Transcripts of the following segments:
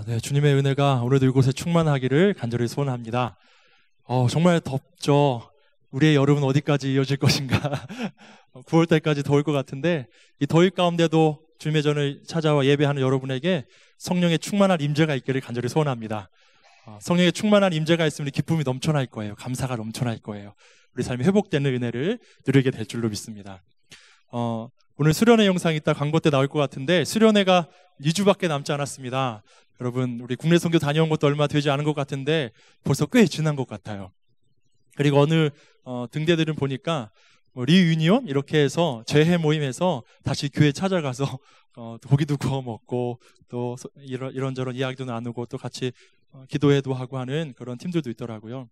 네, 주님의 은혜가 오늘도 이곳에 충만하기를 간절히 소원합니다. 정말 덥죠. 우리의 여름은 어디까지 이어질 것인가. 9월달까지 더울 것 같은데 이 더위 가운데도 주님의 전을 찾아와 예배하는 여러분에게 성령의 충만한 임재가 있기를 간절히 소원합니다. 성령의 충만한 임재가 있으면 기쁨이 넘쳐날 거예요. 감사가 넘쳐날 거예요. 우리 삶이 회복되는 은혜를 누리게 될 줄로 믿습니다. 오늘 수련회 영상이 이따 광고 때 나올 것 같은데 수련회가 2주밖에 남지 않았습니다. 여러분, 우리 국내 선교 다녀온 것도 얼마 되지 않은 것 같은데 벌써 꽤 지난 것 같아요. 그리고 어느 등대들은 보니까 리유니온 이렇게 해서 재회 모임에서 다시 교회 찾아가서 고기도 구워 먹고 또 이런저런 이야기도 나누고 또 같이 기도회도 하고 하는 그런 팀들도 있더라고요.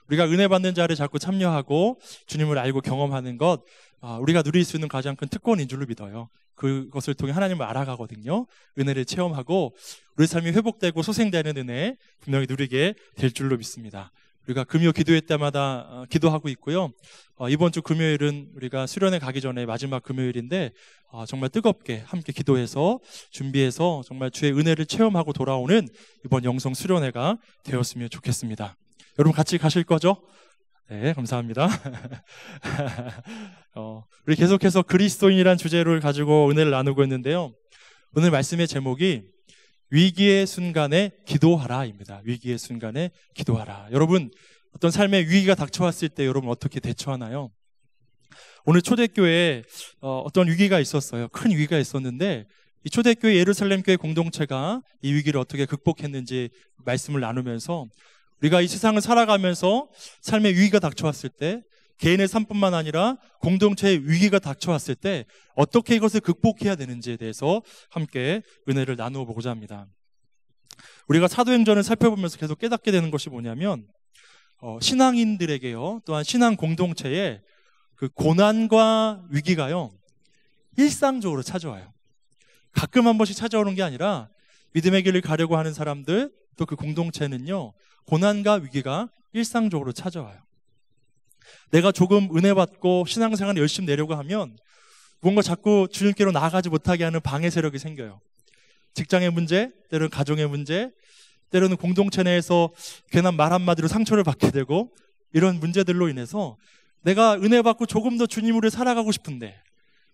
우리가 은혜 받는 자리에 자꾸 참여하고 주님을 알고 경험하는 것, 우리가 누릴 수 있는 가장 큰 특권인 줄로 믿어요. 그것을 통해 하나님을 알아가거든요. 은혜를 체험하고 우리 삶이 회복되고 소생되는 은혜 분명히 누리게 될 줄로 믿습니다. 우리가 금요 기도회 때마다 기도하고 있고요. 이번 주 금요일은 우리가 수련회 가기 전에 마지막 금요일인데 정말 뜨겁게 함께 기도해서 준비해서 정말 주의 은혜를 체험하고 돌아오는 이번 영성 수련회가 되었으면 좋겠습니다. 여러분 같이 가실 거죠? 네, 감사합니다. 우리 계속해서 그리스도인이란 주제를 가지고 은혜를 나누고 있는데요. 오늘 말씀의 제목이 위기의 순간에 기도하라입니다. 위기의 순간에 기도하라. 여러분, 어떤 삶의 위기가 닥쳐왔을 때 여러분 어떻게 대처하나요? 오늘 초대교회에 어떤 위기가 있었어요. 큰 위기가 있었는데 이 초대교회 예루살렘 교회 공동체가 이 위기를 어떻게 극복했는지 말씀을 나누면서 우리가 이 세상을 살아가면서 삶의 위기가 닥쳐왔을 때 개인의 삶뿐만 아니라 공동체의 위기가 닥쳐왔을 때 어떻게 이것을 극복해야 되는지에 대해서 함께 은혜를 나누어 보고자 합니다. 우리가 사도행전을 살펴보면서 계속 깨닫게 되는 것이 뭐냐면 신앙인들에게요, 또한 신앙 공동체에 그 고난과 위기가요 일상적으로 찾아와요. 가끔 한 번씩 찾아오는 게 아니라 믿음의 길을 가려고 하는 사람들 또 그 공동체는요 고난과 위기가 일상적으로 찾아와요. 내가 조금 은혜 받고 신앙생활을 열심히 내려고 하면 뭔가 자꾸 주님께로 나아가지 못하게 하는 방해 세력이 생겨요. 직장의 문제, 때로는 가정의 문제, 때로는 공동체 내에서 괜한 말 한마디로 상처를 받게 되고 이런 문제들로 인해서 내가 은혜 받고 조금 더 주님으로 살아가고 싶은데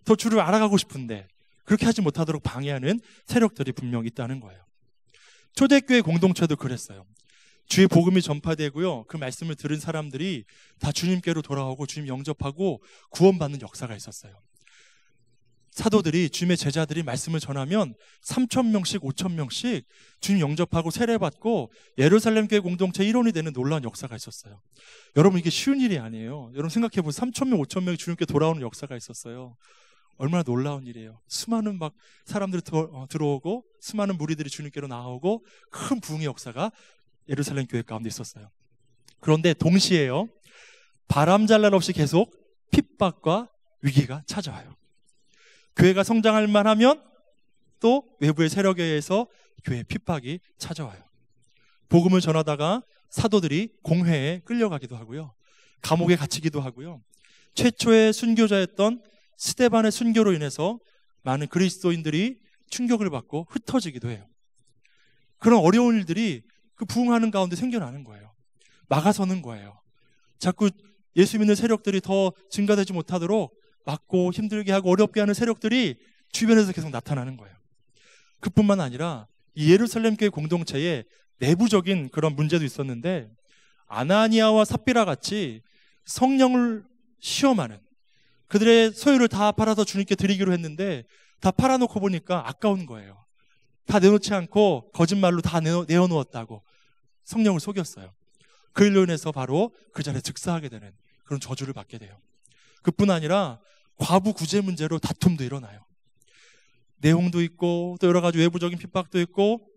더 주를 알아가고 싶은데 그렇게 하지 못하도록 방해하는 세력들이 분명히 있다는 거예요. 초대교회 공동체도 그랬어요. 주의 복음이 전파되고요. 그 말씀을 들은 사람들이 다 주님께로 돌아오고 주님 영접하고 구원받는 역사가 있었어요. 사도들이 주님의 제자들이 말씀을 전하면 3,000명씩 5,000명씩 주님 영접하고 세례받고 예루살렘 교회 공동체 일원이 되는 놀라운 역사가 있었어요. 여러분 이게 쉬운 일이 아니에요. 여러분 생각해보세요. 3,000명 5,000명이 주님께 돌아오는 역사가 있었어요. 얼마나 놀라운 일이에요. 수많은 막 사람들이 들어오고 수많은 무리들이 주님께로 나오고 큰 부흥의 역사가 예루살렘 교회 가운데 있었어요. 그런데 동시에요 바람잘날 없이 계속 핍박과 위기가 찾아와요. 교회가 성장할 만하면 또 외부의 세력에 의해서 교회에 핍박이 찾아와요. 복음을 전하다가 사도들이 공회에 끌려가기도 하고요. 감옥에 갇히기도 하고요. 최초의 순교자였던 스데반의 순교로 인해서 많은 그리스도인들이 충격을 받고 흩어지기도 해요. 그런 어려운 일들이 그 부흥하는 가운데 생겨나는 거예요. 막아서는 거예요. 자꾸 예수 믿는 세력들이 더 증가되지 못하도록 막고 힘들게 하고 어렵게 하는 세력들이 주변에서 계속 나타나는 거예요. 그뿐만 아니라 이 예루살렘 교회 공동체에 내부적인 그런 문제도 있었는데 아나니아와 삽비라 같이 성령을 시험하는 그들의 소유를 다 팔아서 주님께 드리기로 했는데 다 팔아놓고 보니까 아까운 거예요. 다 내놓지 않고 거짓말로 다 내어놓았다고 성령을 속였어요. 그 일로 인해서 바로 그 자리에 즉사하게 되는 그런 저주를 받게 돼요. 그뿐 아니라 과부 구제 문제로 다툼도 일어나요. 내용도 있고 또 여러 가지 외부적인 핍박도 있고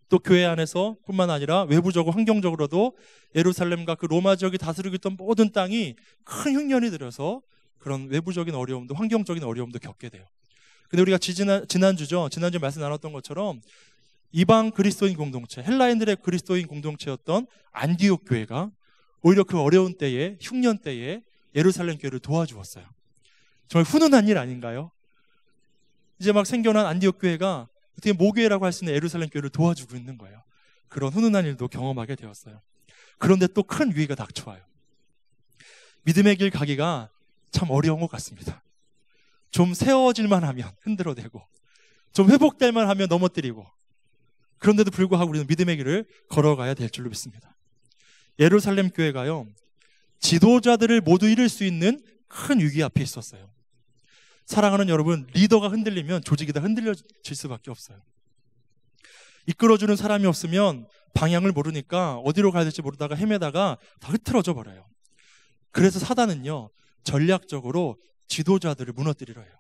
또 교회 안에서 뿐만 아니라 외부적으로 환경적으로도 예루살렘과 그 로마 지역이 다스리고 있던 모든 땅이 큰 흉년이 들어서 그런 외부적인 어려움도 환경적인 어려움도 겪게 돼요. 근데 우리가 지난주에 말씀 나눴던 것처럼 이방 그리스도인 공동체, 헬라인들의 그리스도인 공동체였던 안디옥 교회가 오히려 그 어려운 때에 흉년 때에 예루살렘 교회를 도와주었어요. 정말 훈훈한 일 아닌가요? 이제 막 생겨난 안디옥 교회가 어떻게 모교회라고 할 수 있는 예루살렘 교회를 도와주고 있는 거예요. 그런 훈훈한 일도 경험하게 되었어요. 그런데 또 큰 위기가 닥쳐와요. 믿음의 길 가기가 참 어려운 것 같습니다. 좀 세워질만 하면 흔들어대고, 좀 회복될만 하면 넘어뜨리고, 그런데도 불구하고 우리는 믿음의 길을 걸어가야 될 줄로 믿습니다. 예루살렘 교회가요, 지도자들을 모두 잃을 수 있는 큰 위기 앞에 있었어요. 사랑하는 여러분, 리더가 흔들리면 조직이 다 흔들려질 수밖에 없어요. 이끌어주는 사람이 없으면 방향을 모르니까 어디로 가야 될지 모르다가 헤매다가 다 흐트러져 버려요. 그래서 사단은요, 전략적으로 지도자들을 무너뜨리려 해요.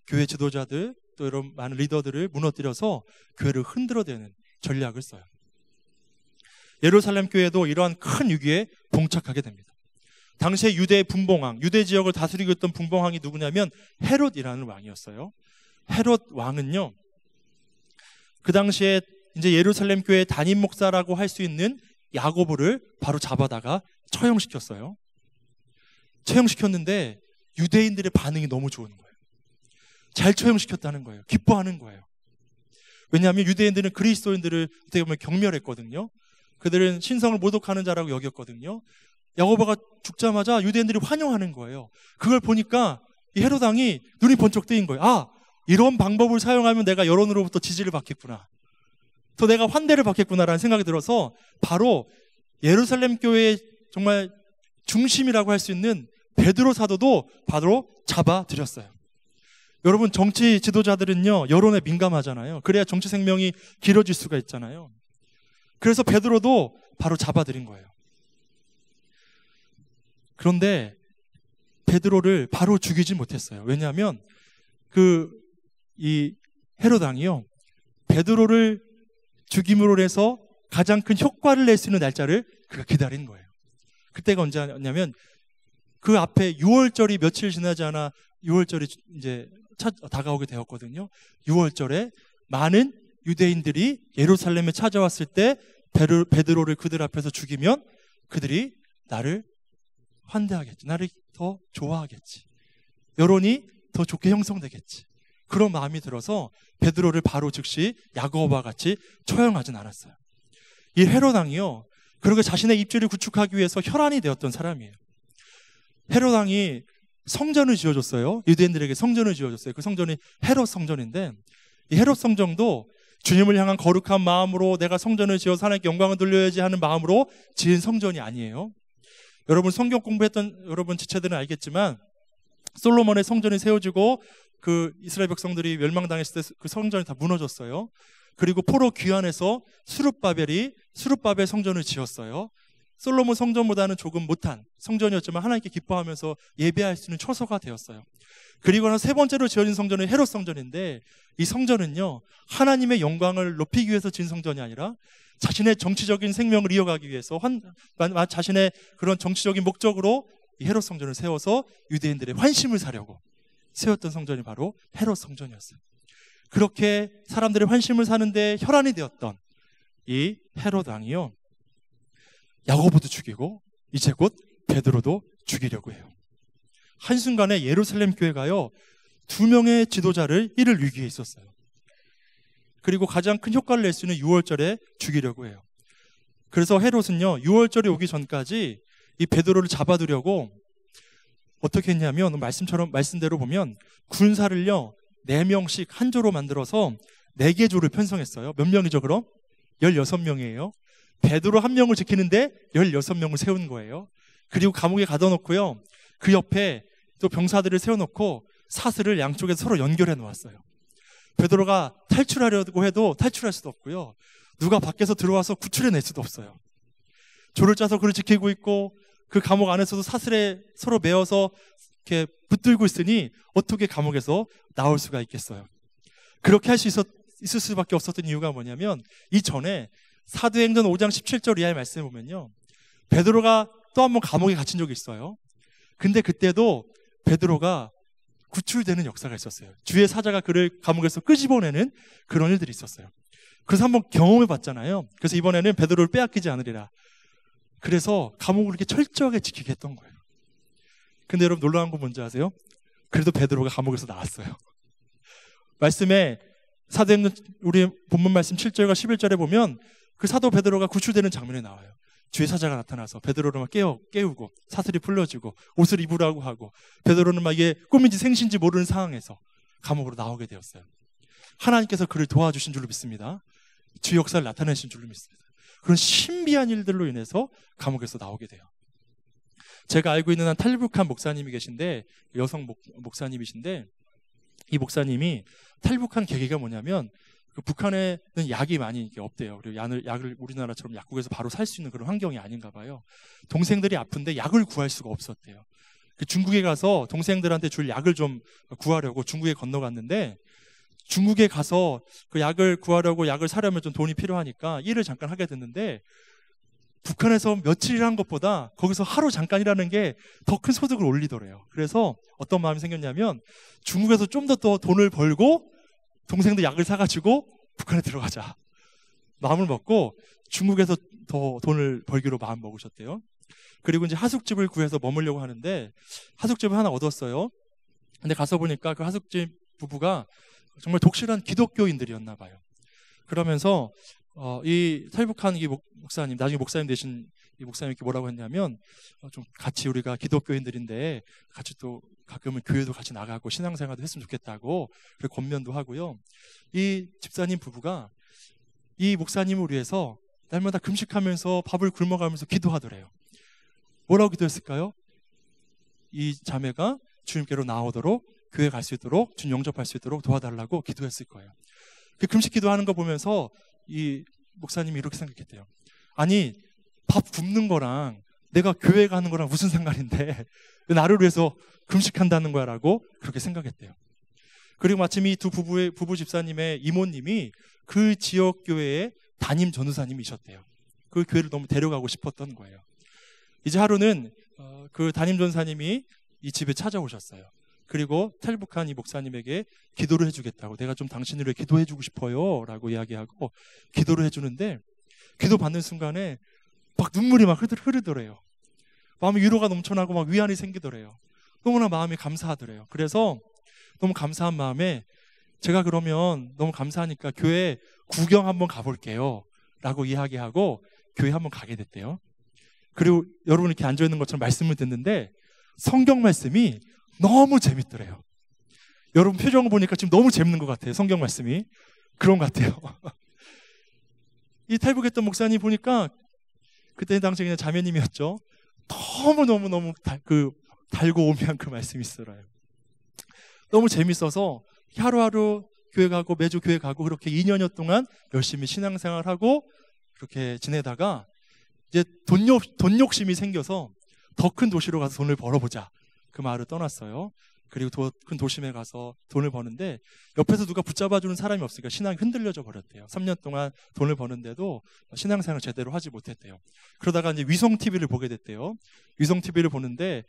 교회 지도자들, 또 이런 많은 리더들을 무너뜨려서 교회를 흔들어대는 전략을 써요. 예루살렘 교회도 이러한 큰 위기에 봉착하게 됩니다. 당시에 유대 분봉왕, 유대 지역을 다스리고 있던 분봉왕이 누구냐면 헤롯이라는 왕이었어요. 헤롯 왕은요, 그 당시에 이제 예루살렘 교회 담임 목사라고 할 수 있는 야고보를 바로 잡아다가 처형시켰어요. 처형시켰는데 유대인들의 반응이 너무 좋은 거예요. 잘 처형시켰다는 거예요. 기뻐하는 거예요. 왜냐하면 유대인들은 그리스도인들을 어떻게 보면 경멸했거든요. 그들은 신성을 모독하는 자라고 여겼거든요. 야고보가 죽자마자 유대인들이 환영하는 거예요. 그걸 보니까 이 헤롯 왕이 눈이 번쩍 뜨인 거예요. 아, 이런 방법을 사용하면 내가 여론으로부터 지지를 받겠구나, 또 내가 환대를 받겠구나라는 생각이 들어서 바로 예루살렘 교회의 정말 중심이라고 할 수 있는 베드로 사도도 바로 잡아들였어요. 여러분, 정치 지도자들은요, 여론에 민감하잖아요. 그래야 정치 생명이 길어질 수가 있잖아요. 그래서 베드로도 바로 잡아들인 거예요. 그런데 베드로를 바로 죽이지 못했어요. 왜냐하면 이 헤롯 왕이요, 베드로를 죽임으로 해서 가장 큰 효과를 낼 수 있는 날짜를 그가 기다린 거예요. 그때가 언제냐면 그 앞에 6월절이 며칠 지나지 않아 6월절이 이제 다가오게 되었거든요. 6월절에 많은 유대인들이 예루살렘에 찾아왔을 때 베드로를 그들 앞에서 죽이면 그들이 나를 환대하겠지, 나를 더 좋아하겠지, 여론이 더 좋게 형성되겠지, 그런 마음이 들어서 베드로를 바로 즉시 야고보와 같이 처형하진 않았어요. 이 헤롯 왕이요, 그렇게 자신의 입지를 구축하기 위해서 혈안이 되었던 사람이에요. 헤롯 왕이 성전을 지어줬어요. 유대인들에게 성전을 지어줬어요. 그 성전이 헤롯 성전인데, 이 헤롯 성전도 주님을 향한 거룩한 마음으로 내가 성전을 지어서 하나님께 영광을 돌려야지 하는 마음으로 지은 성전이 아니에요. 여러분, 성경 공부했던 여러분 지체들은 알겠지만 솔로몬의 성전이 세워지고 그 이스라엘 백성들이 멸망당했을 때 그 성전이 다 무너졌어요. 그리고 포로 귀환해서 수룹바벨 성전을 지었어요. 솔로몬 성전보다는 조금 못한 성전이었지만 하나님께 기뻐하면서 예배할 수 있는 처소가 되었어요. 그리고 나서 세 번째로 지어진 성전은 헤롯 성전인데, 이 성전은요, 하나님의 영광을 높이기 위해서 지은 성전이 아니라 자신의 정치적인 생명을 이어가기 위해서 자신의 그런 정치적인 목적으로 이 헤롯 성전을 세워서 유대인들의 환심을 사려고 세웠던 성전이 바로 헤롯 성전이었어요. 그렇게 사람들의 환심을 사는데 혈안이 되었던 이 헤롯 왕이요, 야고보도 죽이고 이제 곧 베드로도 죽이려고 해요. 한순간에 예루살렘 교회가요, 2명의 지도자를 잃을 위기에 있었어요. 그리고 가장 큰 효과를 낼 수 있는 6월절에 죽이려고 해요. 그래서 헤롯은요, 6월절이 오기 전까지 이 베드로를 잡아두려고 어떻게 했냐면, 말씀대로 보면 군사를요 4명씩 한 조로 만들어서 4개 조를 편성했어요. 몇 명이죠 그럼? 16명이에요. 베드로 1명을 지키는데 16명을 세운 거예요. 그리고 감옥에 가둬놓고요, 그 옆에 또 병사들을 세워놓고 사슬을 양쪽에서 서로 연결해 놓았어요. 베드로가 탈출하려고 해도 탈출할 수도 없고요, 누가 밖에서 들어와서 구출해낼 수도 없어요. 조를 짜서 그를 지키고 있고, 그 감옥 안에서도 사슬에 서로 매어서 이렇게 붙들고 있으니 어떻게 감옥에서 나올 수가 있겠어요. 그렇게 할 수 있을 수밖에 없었던 이유가 뭐냐면, 이전에 사도행전 5장 17절 이하의 말씀을 보면요, 베드로가 또 한 번 감옥에 갇힌 적이 있어요. 근데 그때도 베드로가 구출되는 역사가 있었어요. 주의 사자가 그를 감옥에서 끄집어내는 그런 일들이 있었어요. 그래서 한번 경험해 봤잖아요. 그래서 이번에는 베드로를 빼앗기지 않으리라, 그래서 감옥을 이렇게 철저하게 지키게 했던 거예요. 근데 여러분, 놀라운 건 뭔지 아세요? 그래도 베드로가 감옥에서 나왔어요. 말씀에 사도행전 우리 본문 말씀 7절과 11절에 보면 그 사도 베드로가 구출되는 장면이 나와요. 주의 사자가 나타나서 베드로를 막 깨우고 사슬이 풀려지고 옷을 입으라고 하고, 베드로는 막 이게 꿈인지 생신지 모르는 상황에서 감옥으로 나오게 되었어요. 하나님께서 그를 도와주신 줄로 믿습니다. 주의 역사를 나타내신 줄로 믿습니다. 그런 신비한 일들로 인해서 감옥에서 나오게 돼요. 제가 알고 있는 한 탈북한 목사님이 계신데, 여성 목사님이신데, 이 목사님이 탈북한 계기가 뭐냐면, 그 북한에는 약이 많이 없대요. 그리고 약을 우리나라처럼 약국에서 바로 살 수 있는 그런 환경이 아닌가 봐요. 동생들이 아픈데 약을 구할 수가 없었대요. 그 중국에 가서 동생들한테 줄 약을 좀 구하려고 중국에 건너갔는데, 중국에 가서 그 약을 구하려고 약을 사려면 좀 돈이 필요하니까 일을 잠깐 하게 됐는데, 북한에서 며칠 일한 것보다 거기서 하루 잠깐 일하는 게 더 큰 소득을 올리더래요. 그래서 어떤 마음이 생겼냐면, 중국에서 좀 더 돈을 벌고 동생들 약을 사가지고 북한에 들어가자 마음을 먹고 중국에서 더 돈을 벌기로 마음 먹으셨대요. 그리고 이제 하숙집을 구해서 머물려고 하는데, 하숙집을 하나 얻었어요. 근데 가서 보니까 그 하숙집 부부가 정말 독실한 기독교인들이었나 봐요. 그러면서 이 탈북한 이 목사님, 나중에 목사님 되신 이 목사님께 뭐라고 했냐면, 좀 같이 우리가 기독교인들인데 같이 또 가끔은 교회도 같이 나가고 신앙생활도 했으면 좋겠다고 그리고 권면도 하고요. 이 집사님 부부가 이 목사님을 위해서 날마다 금식하면서 밥을 굶어가면서 기도하더래요. 뭐라고 기도했을까요? 이 자매가 주님께로 나오도록, 교회 갈 수 있도록, 주님 영접할 수 있도록 도와달라고 기도했을 거예요. 그 금식 기도하는 거 보면서 이 목사님이 이렇게 생각했대요. 아니, 밥 굶는 거랑 내가 교회 가는 거랑 무슨 상관인데 나를 위해서 금식한다는 거야 라고 그렇게 생각했대요. 그리고 마침 이 두 부부 집사님의 이모님이 그 지역 교회의 담임 전도사님이셨대요. 그 교회를 너무 데려가고 싶었던 거예요. 이제 하루는 그 담임 전도사님이 이 집에 찾아오셨어요. 그리고 탈북한 이 목사님에게 기도를 해주겠다고, 내가 좀 당신을 위해 기도해주고 싶어요 라고 이야기하고 기도를 해주는데, 기도 받는 순간에 막 눈물이 막 흐르더래요. 마음에 위로가 넘쳐나고 막 위안이 생기더래요. 너무나 마음이 감사하더래요. 그래서 너무 감사한 마음에 제가 그러면 너무 감사하니까 교회 구경 한번 가볼게요 라고 이야기하고 교회 한번 가게 됐대요. 그리고 여러분 이렇게 앉아있는 것처럼 말씀을 듣는데 성경 말씀이 너무 재밌더래요. 여러분 표정을 보니까 지금 너무 재밌는 것 같아요. 성경 말씀이 그런 것 같아요. 이 탈북했던 목사님 보니까 그때 당시에 그냥 자매님이었죠. 너무 달고 오묘한 그 말씀이 있어요. 너무 재밌어서 하루하루 교회 가고 매주 교회 가고 그렇게 2년여 동안 열심히 신앙생활하고 그렇게 지내다가 이제 돈 욕심이 생겨서 더 큰 도시로 가서 돈을 벌어보자 그 마을을 떠났어요. 그리고 더 큰 도심에 가서 돈을 버는데 옆에서 누가 붙잡아주는 사람이 없으니까 신앙이 흔들려져 버렸대요. 3년 동안 돈을 버는데도 신앙생활을 제대로 하지 못했대요. 그러다가 이제 위성 TV를 보게 됐대요. 위성 TV를 보는데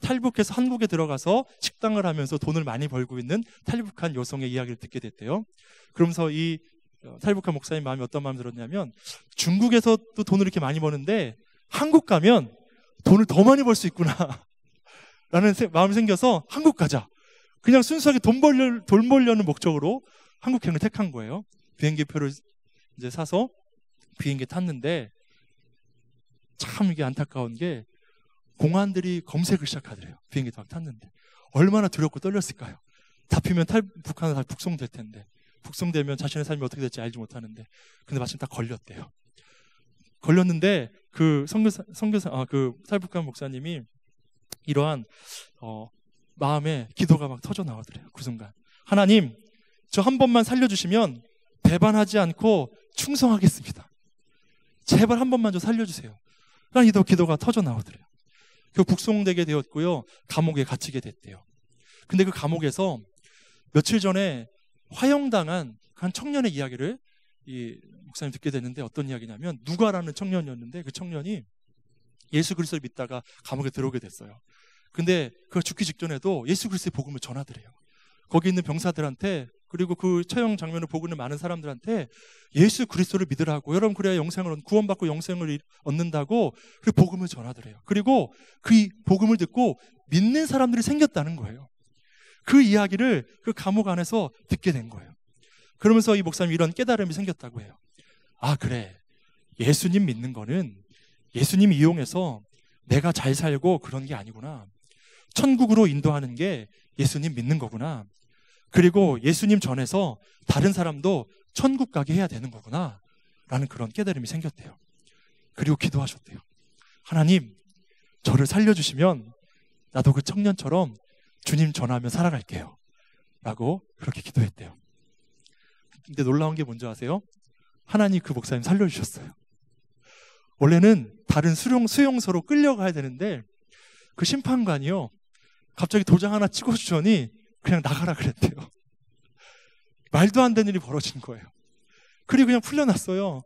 탈북해서 한국에 들어가서 식당을 하면서 돈을 많이 벌고 있는 탈북한 여성의 이야기를 듣게 됐대요. 그러면서 이 탈북한 목사님 마음이 어떤 마음이 들었냐면, 중국에서 또 돈을 이렇게 많이 버는데 한국 가면 돈을 더 많이 벌 수 있구나 라는 마음이 생겨서 한국 가자. 그냥 순수하게 돈 벌려는 목적으로 한국행을 택한 거예요. 비행기표를 이제 사서 비행기에 탔는데 참 이게 안타까운 게 공안들이 검색을 시작하더래요. 비행기 막 탔는데 얼마나 두렵고 떨렸을까요? 잡히면 북한은 다 북송될 텐데, 북송되면 자신의 삶이 어떻게 될지 알지 못하는데, 근데 마침 딱 걸렸대요. 걸렸는데 그 그 탈북한 목사님이 이러한 마음에 기도가 막 터져 나오더래요. 그 순간 하나님, 저 한 번만 살려주시면 배반하지 않고 충성하겠습니다. 제발 한 번만 좀 살려주세요. 라는 기도가 터져 나오더래요. 그 북송되게 되었고요, 감옥에 갇히게 됐대요. 근데 그 감옥에서 며칠 전에 화형당한 한 청년의 이야기를 이 목사님 듣게 됐는데, 어떤 이야기냐면 누가라는 청년이었는데 그 청년이 예수 그리스도를 믿다가 감옥에 들어오게 됐어요. 근데 그가 죽기 직전에도 예수 그리스도의 복음을 전하더래요. 거기 있는 병사들한테, 그리고 그 처형 장면을 보고 있는 많은 사람들한테 예수 그리스도를 믿으라고, 여러분 그래야 구원받고 영생을 얻는다고 그 복음을 전하더래요. 그리고 그 복음을 듣고 믿는 사람들이 생겼다는 거예요. 그 이야기를 그 감옥 안에서 듣게 된 거예요. 그러면서 이 목사님 이런 깨달음이 생겼다고 해요. 아, 그래. 예수님 믿는 거는 예수님 이용해서 내가 잘 살고 그런 게 아니구나. 천국으로 인도하는 게 예수님 믿는 거구나. 그리고 예수님 전해서 다른 사람도 천국 가게 해야 되는 거구나. 라는 그런 깨달음이 생겼대요. 그리고 기도하셨대요. 하나님, 저를 살려주시면 나도 그 청년처럼 주님 전하며 살아갈게요. 라고 그렇게 기도했대요. 근데 놀라운 게 뭔지 아세요? 하나님 그 목사님 살려주셨어요. 원래는 다른 수용소로 끌려가야 되는데 그 심판관이요, 갑자기 도장 하나 찍어주더니 그냥 나가라 그랬대요. 말도 안 되는 일이 벌어진 거예요. 그리고 그냥 풀려났어요.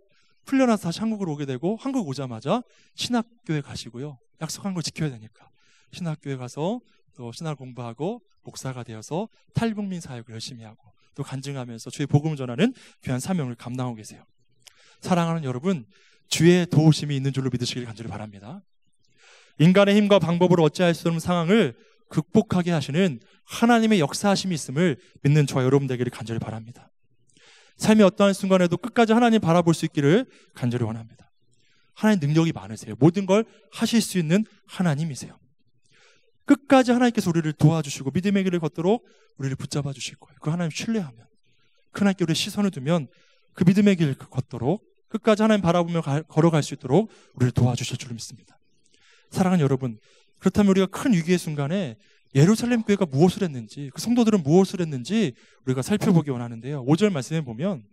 풀려나서 다시 한국으로 오게 되고, 한국 오자마자 신학교에 가시고요. 약속한 걸 지켜야 되니까 신학교에 가서 또 신학 공부하고 목사가 되어서 탈북민 사역을 열심히 하고 또 간증하면서 주의 복음을 전하는 귀한 사명을 감당하고 계세요. 사랑하는 여러분, 주의 도우심이 있는 줄로 믿으시길 간절히 바랍니다. 인간의 힘과 방법으로 어찌할 수 없는 상황을 극복하게 하시는 하나님의 역사하심이 있음을 믿는 저와 여러분 되기를 간절히 바랍니다. 삶의 어떠한 순간에도 끝까지 하나님 바라볼 수 있기를 간절히 원합니다. 하나님 능력이 많으세요. 모든 걸 하실 수 있는 하나님이세요. 끝까지 하나님께서 우리를 도와주시고 믿음의 길을 걷도록 우리를 붙잡아 주실 거예요. 그 하나님 신뢰하면, 그 하나님께 우리의 시선을 두면 그 믿음의 길을 걷도록, 끝까지 하나님 바라보며 걸어갈 수 있도록 우리를 도와주실 줄 믿습니다. 사랑하는 여러분, 그렇다면 우리가 큰 위기의 순간에 예루살렘 교회가 무엇을 했는지, 그 성도들은 무엇을 했는지 우리가 살펴보기 원하는데요. 5절 말씀에 보면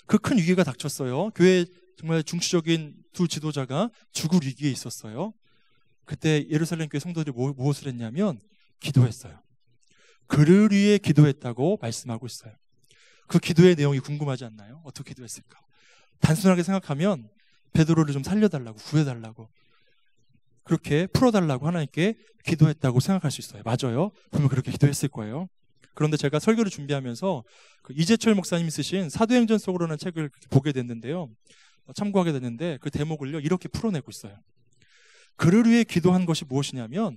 그 큰 위기가 닥쳤어요. 교회 정말 중추적인 두 지도자가 죽을 위기에 있었어요. 그때 예루살렘 교회 성도들이 무엇을 했냐면 기도했어요. 그를 위해 기도했다고 말씀하고 있어요. 그 기도의 내용이 궁금하지 않나요? 어떻게 기도했을까? 단순하게 생각하면 베드로를 좀 살려달라고, 구해달라고, 그렇게 풀어달라고 하나님께 기도했다고 생각할 수 있어요. 맞아요. 분명 그렇게 기도했을 거예요. 그런데 제가 설교를 준비하면서 그 이재철 목사님이 쓰신 사도행전 속으로는 책을 보게 됐는데요. 참고하게 됐는데 그 대목을요, 이렇게 풀어내고 있어요. 그를 위해 기도한 것이 무엇이냐면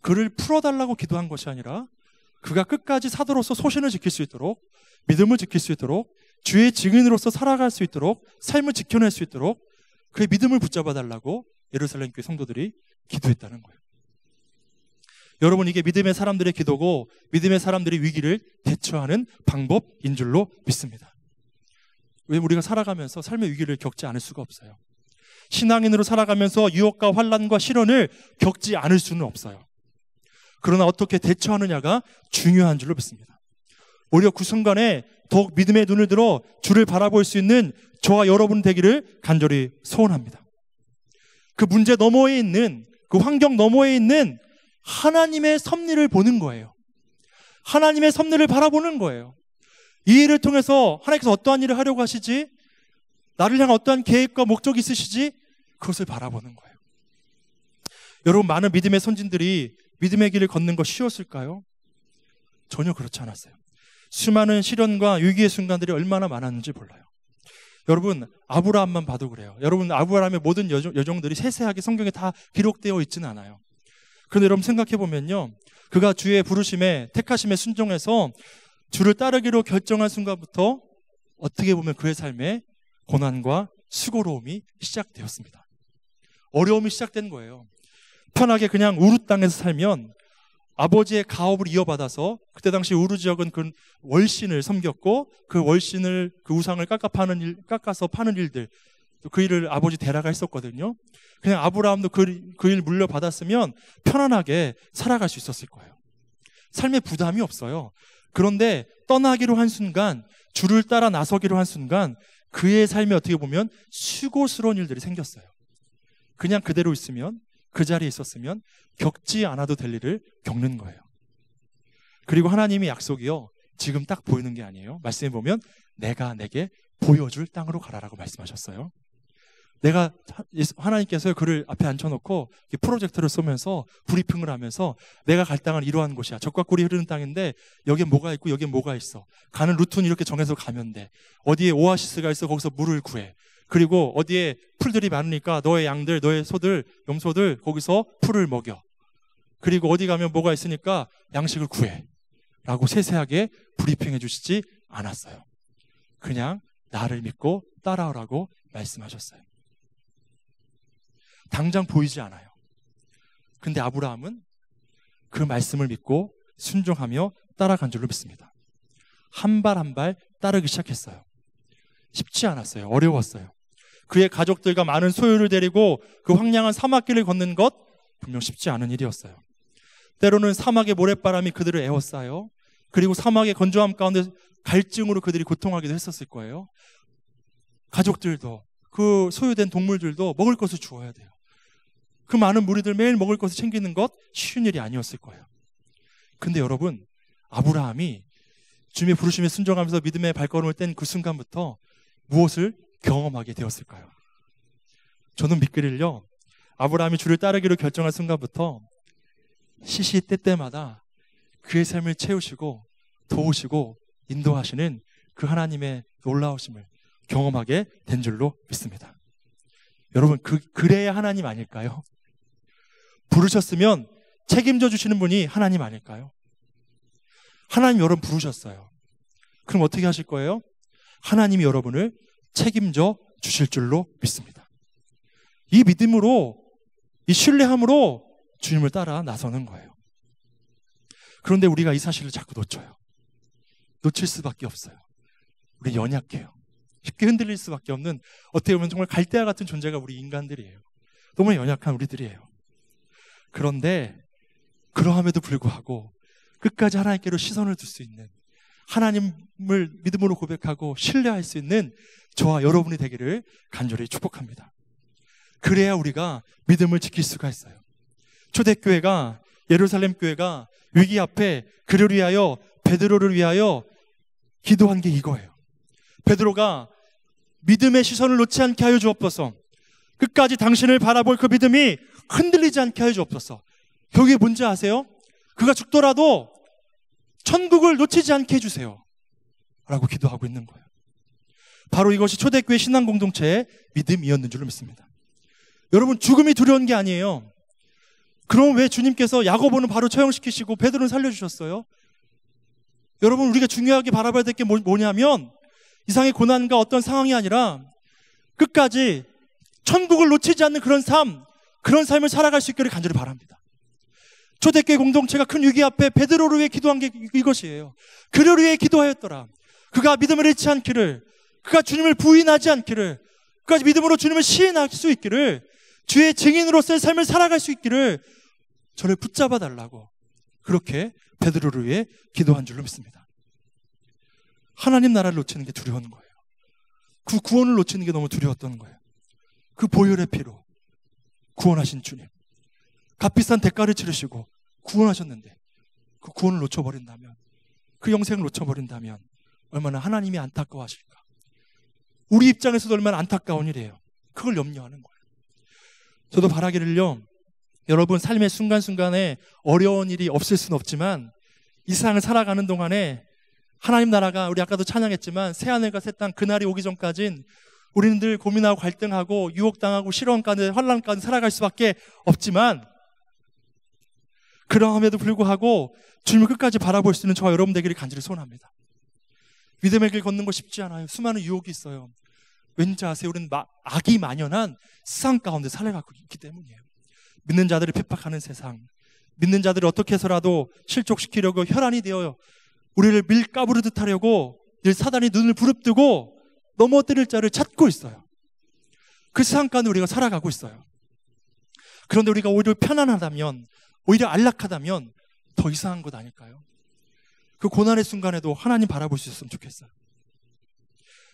그를 풀어달라고 기도한 것이 아니라 그가 끝까지 사도로서 소신을 지킬 수 있도록, 믿음을 지킬 수 있도록, 주의 증인으로서 살아갈 수 있도록, 삶을 지켜낼 수 있도록 그의 믿음을 붙잡아달라고 예루살렘 교회 성도들이 기도했다는 거예요. 여러분, 이게 믿음의 사람들의 기도고 믿음의 사람들의 위기를 대처하는 방법인 줄로 믿습니다. 왜냐하면 우리가 살아가면서 삶의 위기를 겪지 않을 수가 없어요. 신앙인으로 살아가면서 유혹과 환난과 시련을 겪지 않을 수는 없어요. 그러나 어떻게 대처하느냐가 중요한 줄로 믿습니다. 오히려 그 순간에 더욱 믿음의 눈을 들어 주를 바라볼 수 있는 저와 여러분 되기를 간절히 소원합니다. 그 문제 너머에 있는, 그 환경 너머에 있는 하나님의 섭리를 보는 거예요. 하나님의 섭리를 바라보는 거예요. 이 일을 통해서 하나님께서 어떠한 일을 하려고 하시지, 나를 향한 어떠한 계획과 목적이 있으시지, 그것을 바라보는 거예요. 여러분, 많은 믿음의 선진들이 믿음의 길을 걷는 거 쉬웠을까요? 전혀 그렇지 않았어요. 수많은 시련과 위기의 순간들이 얼마나 많았는지 몰라요. 여러분, 아브라함만 봐도 그래요. 여러분, 아브라함의 모든 여정들이 세세하게 성경에 다 기록되어 있지는 않아요. 그런데 여러분 생각해보면요, 그가 주의 부르심에, 택하심에 순종해서 주를 따르기로 결정한 순간부터 어떻게 보면 그의 삶에 고난과 수고로움이 시작되었습니다. 어려움이 시작된 거예요. 편하게 그냥 우르 땅에서 살면 아버지의 가업을 이어받아서, 그때 당시 우르 지역은 그 월신을 섬겼고 그 월신을, 그 우상을 깎아서 파는 일들, 그 일을 아버지 데라가 했었거든요. 그냥 아브라함도 그 일 물려받았으면 편안하게 살아갈 수 있었을 거예요. 삶에 부담이 없어요. 그런데 떠나기로 한 순간, 주를 따라 나서기로 한 순간 그의 삶에 어떻게 보면 수고스러운 일들이 생겼어요. 그냥 그대로 있으면, 그 자리에 있었으면 겪지 않아도 될 일을 겪는 거예요. 그리고 하나님의 약속이요, 지금 딱 보이는 게 아니에요. 말씀해 보면 내가 내게 보여줄 땅으로 가라라고 말씀하셨어요. 하나님께서 그를 앞에 앉혀놓고 프로젝터를 쏘면서 브리핑을 하면서 내가 갈 땅은 이러한 곳이야. 적과 꿀이 흐르는 땅인데 여기에 뭐가 있고 여기에 뭐가 있어. 가는 루트는 이렇게 정해서 가면 돼. 어디에 오아시스가 있어, 거기서 물을 구해. 그리고 어디에 풀들이 많으니까 너의 양들, 너의 소들, 염소들 거기서 풀을 먹여. 그리고 어디 가면 뭐가 있으니까 양식을 구해 라고 세세하게 브리핑해 주시지 않았어요. 그냥 나를 믿고 따라오라고 말씀하셨어요. 당장 보이지 않아요. 근데 아브라함은 그 말씀을 믿고 순종하며 따라간 줄로 믿습니다. 한 발 한 발 따르기 시작했어요. 쉽지 않았어요. 어려웠어요. 그의 가족들과 많은 소유를 데리고 그 황량한 사막길을 걷는 것 분명 쉽지 않은 일이었어요. 때로는 사막의 모래바람이 그들을 에워싸요. 그리고 사막의 건조함 가운데 갈증으로 그들이 고통하기도 했었을 거예요. 가족들도 그 소유된 동물들도 먹을 것을 주어야 돼요. 그 많은 무리들 매일 먹을 것을 챙기는 것 쉬운 일이 아니었을 거예요. 근데 여러분, 아브라함이 주님의 부르심에 순종하면서 믿음의 발걸음을 뗀 그 순간부터 무엇을 경험하게 되었을까요? 저는 믿기를요, 아브라함이 주를 따르기로 결정한 순간부터 시시때때마다 그의 삶을 채우시고 도우시고 인도하시는 그 하나님의 놀라우심을 경험하게 된 줄로 믿습니다. 여러분, 그래야 하나님 아닐까요? 부르셨으면 책임져 주시는 분이 하나님 아닐까요? 하나님 여러분 부르셨어요. 그럼 어떻게 하실 거예요? 하나님이 여러분을 책임져 주실 줄로 믿습니다. 이 믿음으로, 이 신뢰함으로 주님을 따라 나서는 거예요. 그런데 우리가 이 사실을 자꾸 놓쳐요. 놓칠 수밖에 없어요. 우리 연약해요. 쉽게 흔들릴 수밖에 없는, 어떻게 보면 정말 갈대와 같은 존재가 우리 인간들이에요. 너무 연약한 우리들이에요. 그런데 그러함에도 불구하고 끝까지 하나님께로 시선을 둘 수 있는, 하나님을 믿음으로 고백하고 신뢰할 수 있는 저와 여러분이 되기를 간절히 축복합니다. 그래야 우리가 믿음을 지킬 수가 있어요. 초대교회가, 예루살렘 교회가 위기 앞에 그를 위하여, 베드로를 위하여 기도한 게 이거예요. 베드로가 믿음의 시선을 놓지 않게 하여 주옵소서. 끝까지 당신을 바라볼 그 믿음이 흔들리지 않게 하여 주옵소서. 그게 뭔지 아세요? 그가 죽더라도 천국을 놓치지 않게 해주세요 라고 기도하고 있는 거예요. 바로 이것이 초대교회 신앙 공동체의 믿음이었는 줄로 믿습니다. 여러분, 죽음이 두려운 게 아니에요. 그럼 왜 주님께서 야고보는 바로 처형시키시고 베드로는 살려주셨어요? 여러분, 우리가 중요하게 바라봐야 될 게 뭐냐면, 이상의 고난과 어떤 상황이 아니라 끝까지 천국을 놓치지 않는 그런 삶을 살아갈 수 있기를 간절히 바랍니다. 초대교회 공동체가 큰 위기 앞에 베드로를 위해 기도한 게 이것이에요. 그를 위해 기도하였더라. 그가 믿음을 잃지 않기를, 그가 주님을 부인하지 않기를, 그가 믿음으로 주님을 시인할 수 있기를, 주의 증인으로서의 삶을 살아갈 수 있기를 저를 붙잡아 달라고 그렇게 베드로를 위해 기도한 줄로 믿습니다. 하나님 나라를 놓치는 게 두려운 거예요. 그 구원을 놓치는 게 너무 두려웠던 거예요. 그 보혈의 피로 구원하신 주님, 값비싼 대가를 치르시고 구원하셨는데 그 구원을 놓쳐버린다면, 그 영생을 놓쳐버린다면 얼마나 하나님이 안타까워하실까. 우리 입장에서도 얼마나 안타까운 일이에요. 그걸 염려하는 거예요. 저도 바라기를요, 여러분 삶의 순간순간에 어려운 일이 없을 수는 없지만 이 세상을 살아가는 동안에 하나님 나라가, 우리 아까도 찬양했지만 새하늘과 새 땅 그날이 오기 전까진 우리는 늘 고민하고 갈등하고 유혹당하고 시련 가운데 환난 가운데 살아갈 수밖에 없지만, 그러함에도 불구하고 주님을 끝까지 바라볼 수 있는 저와 여러분 되기를 간절히 소원합니다. 믿음의 길 걷는 거 쉽지 않아요. 수많은 유혹이 있어요. 왠지 아세요? 우리는 악이 만연한 세상 가운데 살아가고 있기 때문이에요. 믿는 자들을 핍박하는 세상, 믿는 자들을 어떻게 해서라도 실족시키려고 혈안이 되어요. 우리를 밀가부르듯 하려고 늘 사단이 눈을 부릅뜨고 넘어뜨릴 자를 찾고 있어요. 그 세상 가운데 우리가 살아가고 있어요. 그런데 우리가 오히려 편안하다면, 오히려 안락하다면 더 이상한 것 아닐까요? 그 고난의 순간에도 하나님 바라볼 수 있었으면 좋겠어요.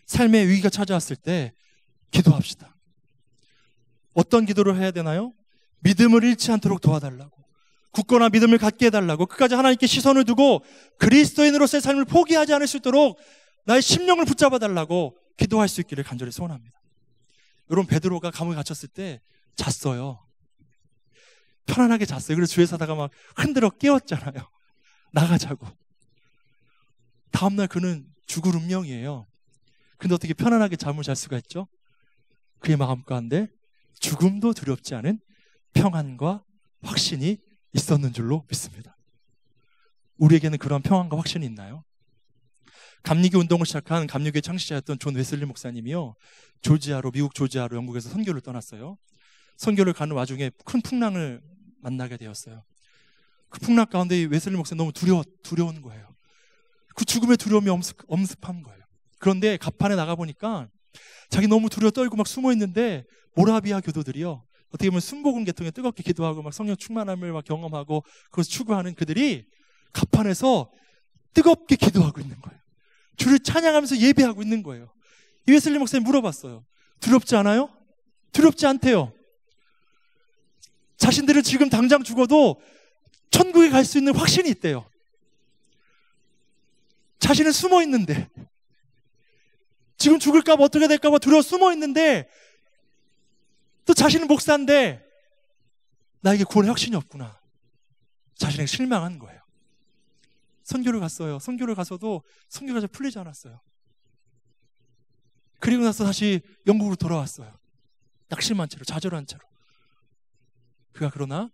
삶의 위기가 찾아왔을 때 기도합시다. 어떤 기도를 해야 되나요? 믿음을 잃지 않도록 도와달라고, 굳건한 믿음을 갖게 해달라고, 끝까지 하나님께 시선을 두고 그리스도인으로서의 삶을 포기하지 않을 수 있도록 나의 심령을 붙잡아 달라고 기도할 수 있기를 간절히 소원합니다. 여러분, 베드로가 감옥에 갇혔을 때 잤어요. 편안하게 잤어요. 그래서 주에 사다가 막 흔들어 깨웠잖아요. 나가자고. 다음날 그는 죽을 운명이에요. 근데 어떻게 편안하게 잠을 잘 수가 있죠? 그의 마음 가운데 죽음도 두렵지 않은 평안과 확신이 있었는 줄로 믿습니다. 우리에게는 그런 평안과 확신이 있나요? 감리교 운동을 시작한 감리교의 창시자였던 존 웨슬리 목사님이요, 미국 조지아로 영국에서 선교를 떠났어요. 선교를 가는 와중에 큰 풍랑을 만나게 되었어요. 그 풍랑 가운데 웨슬리 목사님 너무 두려운 거예요. 그 죽음의 두려움이 엄습한 거예요. 그런데 갑판에 나가보니까 자기 너무 두려워 떨고 막 숨어 있는데, 모라비아 교도들이요, 어떻게 보면 순복음 계통에 뜨겁게 기도하고 막 성령 충만함을 막 경험하고 그것을 추구하는 그들이 갑판에서 뜨겁게 기도하고 있는 거예요. 주를 찬양하면서 예배하고 있는 거예요. 이 웨슬리 목사님 물어봤어요. 두렵지 않아요? 두렵지 않대요. 자신들은 지금 당장 죽어도 천국에 갈 수 있는 확신이 있대요. 자신은 숨어 있는데, 지금 죽을까 봐 어떻게 될까 봐 두려워 숨어 있는데, 또 자신은 목사인데 나에게 구원의 확신이 없구나. 자신에게 실망한 거예요. 선교를 갔어요. 선교를 가서도 선교가 잘 풀리지 않았어요. 그리고 나서 다시 영국으로 돌아왔어요. 낙심한 채로, 좌절한 채로. 그가 그러나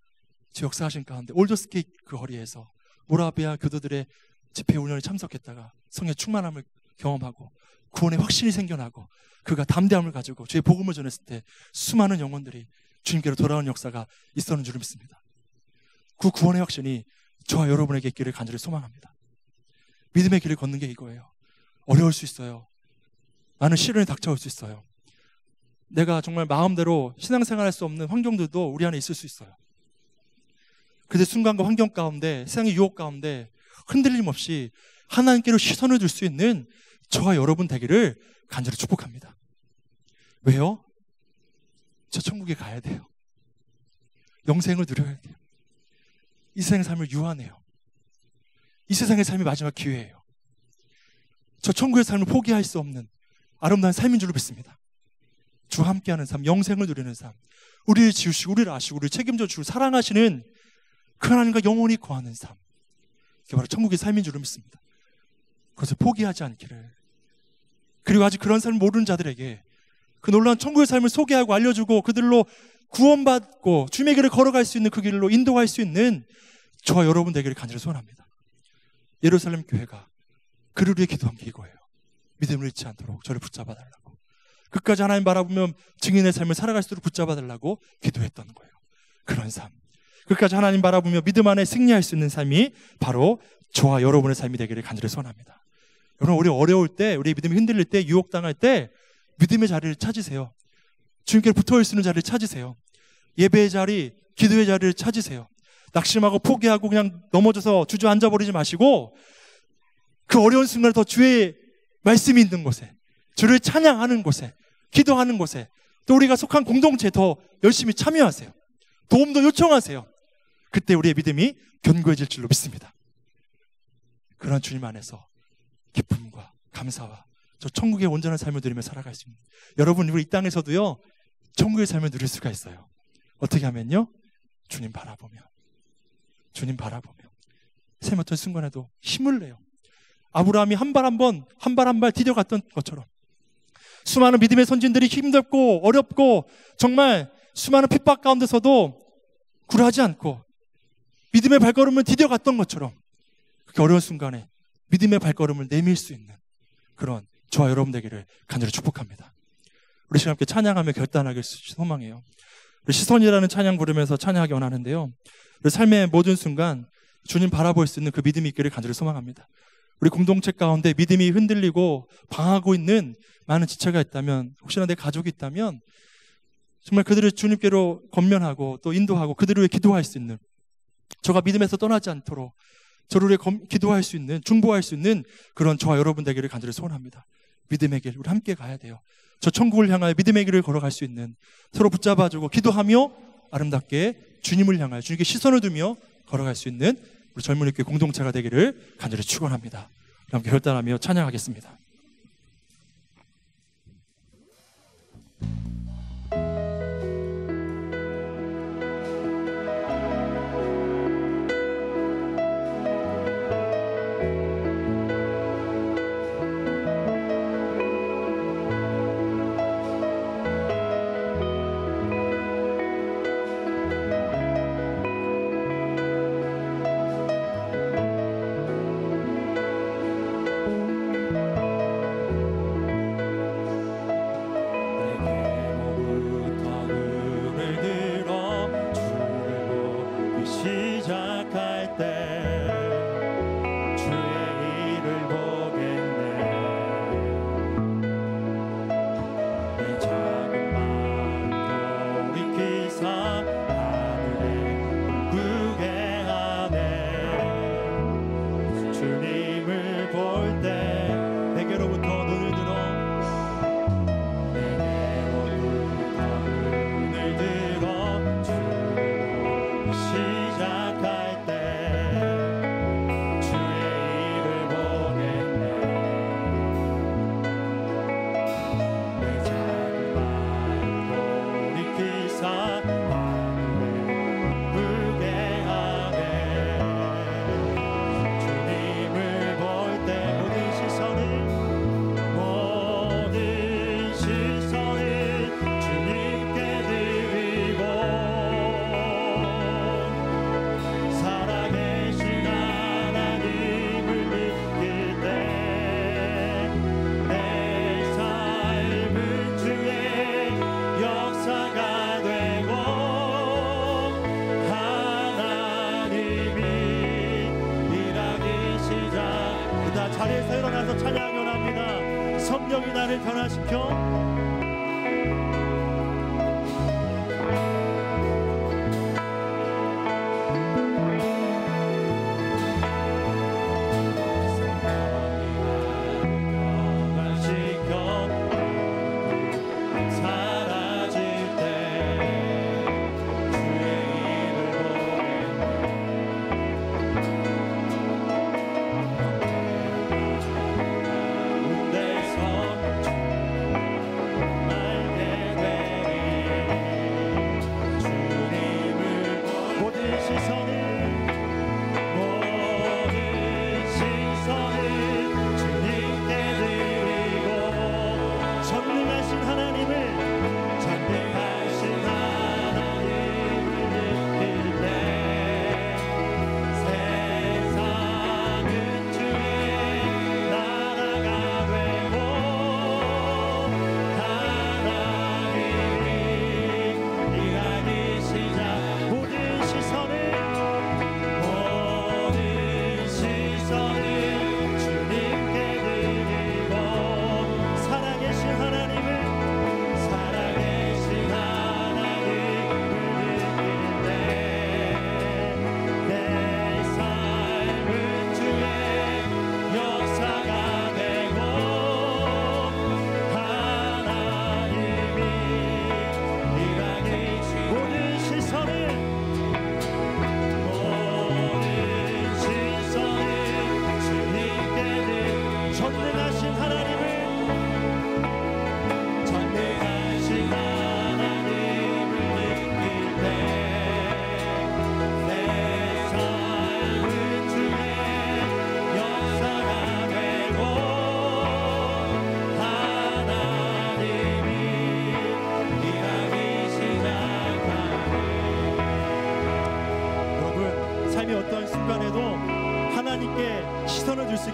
제 역사하신 가운데 올더스케이트 그 거리에서 모라비아 교도들의 집회 훈련에 참석했다가 성령의 충만함을 경험하고 구원의 확신이 생겨나고, 그가 담대함을 가지고 주의 복음을 전했을 때 수많은 영혼들이 주님께로 돌아오는 역사가 있었는 줄 믿습니다. 그 구원의 확신이 저와 여러분에게 있기를 간절히 소망합니다. 믿음의 길을 걷는 게 이거예요. 어려울 수 있어요. 많은 시련이 닥쳐올 수 있어요. 내가 정말 마음대로 신앙생활할 수 없는 환경들도 우리 안에 있을 수 있어요. 그때 순간과 환경 가운데, 세상의 유혹 가운데 흔들림 없이 하나님께로 시선을 둘 수 있는 저와 여러분 되기를 간절히 축복합니다. 왜요? 저 천국에 가야 돼요. 영생을 누려야 돼요. 이 세상의 삶을 유한해요. 이 세상의 삶이 마지막 기회예요. 저 천국의 삶을 포기할 수 없는 아름다운 삶인 줄로 믿습니다. 주와 함께하는 삶, 영생을 누리는 삶, 우리를 지으시고 우리를 아시고 우리를 책임져 주고 사랑하시는 그 하나님과 영원히 거하는 삶, 이게 바로 천국의 삶인 줄로 믿습니다. 그것을 포기하지 않기를, 그리고 아직 그런 삶을 모르는 자들에게 그 놀라운 천국의 삶을 소개하고 알려주고 그들로 구원받고 주님의 길을 걸어갈 수 있는 그 길로 인도할 수 있는 저와 여러분 되기를 간절히 소원합니다. 예루살렘 교회가 그를 위해 기도한 게 이거예요. 믿음을 잃지 않도록 저를 붙잡아 달라고, 끝까지 하나님 바라보며 증인의 삶을 살아갈 수 있도록 붙잡아 달라고 기도했던 거예요. 그런 삶, 끝까지 하나님 바라보며 믿음 안에 승리할 수 있는 삶이 바로 저와 여러분의 삶이 되기를 간절히 소원합니다. 여러분, 우리 어려울 때, 우리 믿음이 흔들릴 때, 유혹당할 때 믿음의 자리를 찾으세요. 주님께 붙어 있는 자리를 찾으세요. 예배의 자리, 기도의 자리를 찾으세요. 낙심하고 포기하고 그냥 넘어져서 주저앉아 버리지 마시고, 그 어려운 순간에 더 주의 말씀이 있는 곳에, 주를 찬양하는 곳에, 기도하는 곳에, 또 우리가 속한 공동체에 더 열심히 참여하세요. 도움도 요청하세요. 그때 우리의 믿음이 견고해질 줄로 믿습니다. 그런 주님 안에서 기쁨과 감사와 저 천국의 온전한 삶을 누리며 살아갈 수 있는, 여러분, 우리 이 땅에서도요 천국의 삶을 누릴 수가 있어요. 어떻게 하면요, 주님 바라보며 샘 어떤 순간에도 힘을 내요. 아브라함이 한 발 한 발 디뎌갔던 것처럼 수많은 믿음의 선진들이 힘들고 어렵고 정말 수많은 핍박 가운데서도 굴하지 않고 믿음의 발걸음을 디뎌갔던 것처럼, 그렇게 어려운 순간에 믿음의 발걸음을 내밀 수 있는 그런 저와 여러분 되기를 간절히 축복합니다. 우리 시간 함께 찬양하며 결단하길 소망해요. 우리 시선이라는 찬양 부르면서 찬양하기 원하는데요, 우리 삶의 모든 순간 주님 바라볼 수 있는 그 믿음이 있기를 간절히 소망합니다. 우리 공동체 가운데 믿음이 흔들리고 방하고 있는 많은 지체가 있다면, 혹시나 내 가족이 있다면 정말 그들을 주님께로 권면하고 또 인도하고 그들을 위해 기도할 수 있는, 저가 믿음에서 떠나지 않도록 저를 위해 기도할 수 있는, 중보할 수 있는 그런 저와 여러분 되기를 간절히 소원합니다. 믿음의 길, 우리 함께 가야 돼요. 저 천국을 향하여 믿음의 길을 걸어갈 수 있는, 서로 붙잡아주고 기도하며 아름답게 주님을 향하여 주님께 시선을 두며 걸어갈 수 있는 우리 젊은이 교회 공동체가 되기를 간절히 축원합니다. 함께 결단하며 찬양하겠습니다. 변화시켜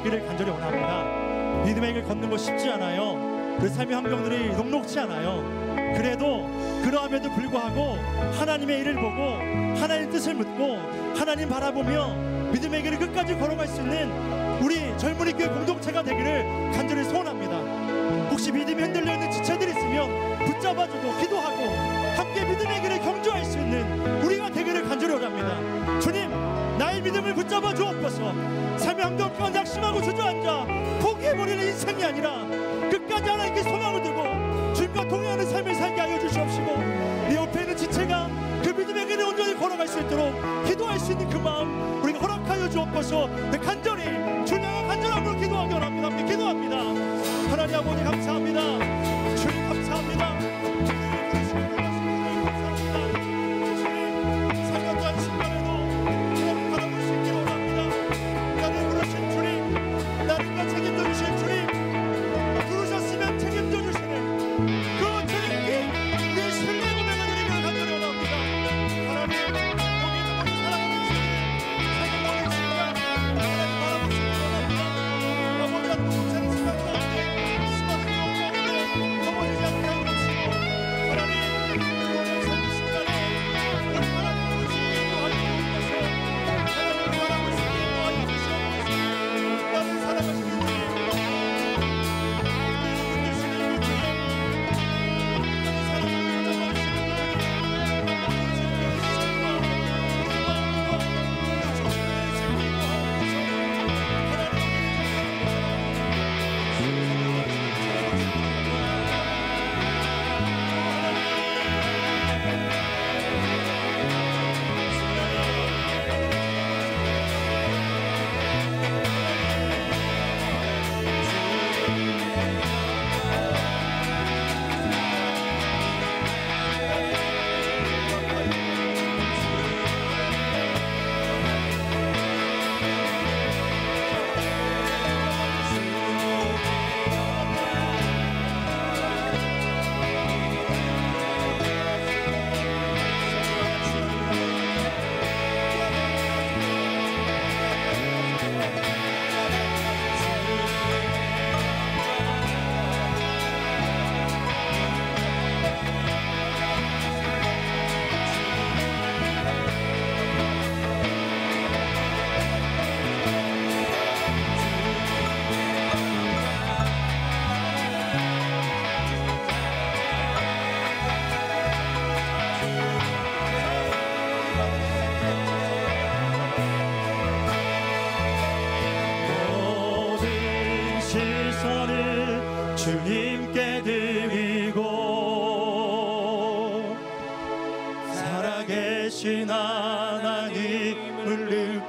있기를 간절히 원합니다. 믿음의 길 걷는 거 쉽지 않아요. 그 삶의 환경들이 녹록지 않아요. 그래도 그러함에도 불구하고 하나님의 일을 보고 하나님의 뜻을 묻고 하나님 바라보며 믿음의 길을 끝까지 걸어갈 수 있는 우리 젊은이 교회 공동체가 되기를 간절히 소원합니다. 혹시 믿음이 흔들려 있는 지체들이 있으면 붙잡아주고 기도하고 함께 믿음의 길을 경주할 수 있는 우리가 되기를 간절히 원합니다. 주님, 나의 믿음을 붙잡아 주옵소서. 삶의 환경 가운데 낙심하고 주저앉아 포기해버리는 인생이 아니라 끝까지 하나님께 소망을 두고 주님과 동행하는 삶을 살게 하여 주시옵시고, 내 옆에 있는 지체가 그 믿음의 길을 온전히 걸어갈 수 있도록 기도할 수 있는 그 마음 우리가 허락하여 주옵소서. 간절히 주님과 간절함으로 기도하기 원합니다. 함께 기도합니다. 하나님 아버지 감사합니다. 주님 감사합니다.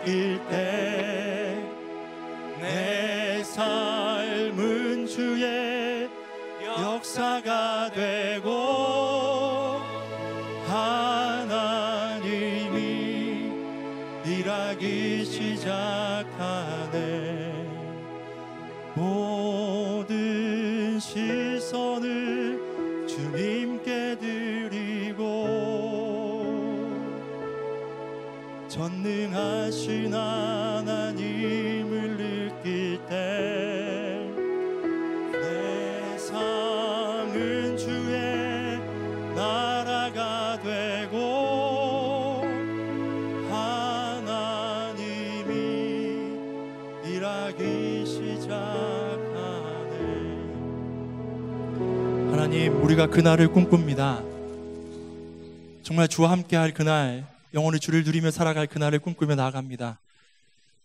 느낄 때 내 삶은 주의 역사가 되고 하나님이 일하기 시작하네. 모든 시선을 주님께 드리고 전능하신 하나님을 느낄 때 내 삶은 주의 나라가 되고 하나님이 일하기 시작하네. 하나님, 우리가 그날을 꿈꿉니다. 정말 주와 함께할 그날, 영원히 주를 누리며 살아갈 그날을 꿈꾸며 나아갑니다.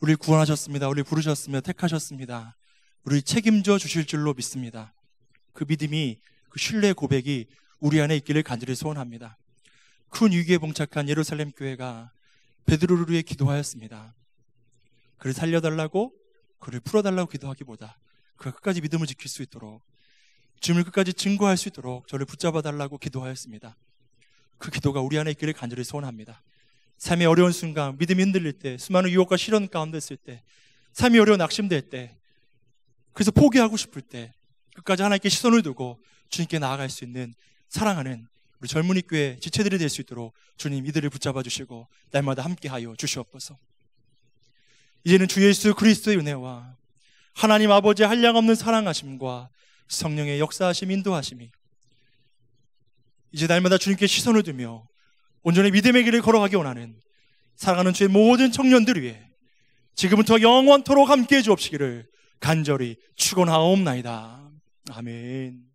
우리를 구원하셨습니다. 우리를 부르셨으며 택하셨습니다. 우리를 책임져 주실 줄로 믿습니다. 그 믿음이, 그 신뢰의 고백이 우리 안에 있기를 간절히 소원합니다. 큰 위기에 봉착한 예루살렘 교회가 베드로를 위해 기도하였습니다. 그를 살려달라고, 그를 풀어달라고 기도하기보다 그가 끝까지 믿음을 지킬 수 있도록, 주님을 끝까지 증거할 수 있도록 저를 붙잡아달라고 기도하였습니다. 그 기도가 우리 안에 있기를 간절히 소원합니다. 삶의 어려운 순간, 믿음이 흔들릴 때, 수많은 유혹과 시련 가운데 있을 때, 삶이 어려워 낙심될 때, 그래서 포기하고 싶을 때 끝까지 하나님께 시선을 두고 주님께 나아갈 수 있는 사랑하는 우리 젊은이 교회 지체들이 될 수 있도록 주님 이들을 붙잡아 주시고 날마다 함께하여 주시옵소서. 이제는 주 예수 그리스도의 은혜와 하나님 아버지의 한량없는 사랑하심과 성령의 역사하심, 인도하심이 이제 날마다 주님께 시선을 두며 온전히 믿음의 길을 걸어가기 원하는 사랑하는 주의 모든 청년들 위해 지금부터 영원토록 함께해 주옵시기를 간절히 축원하옵나이다. 아멘.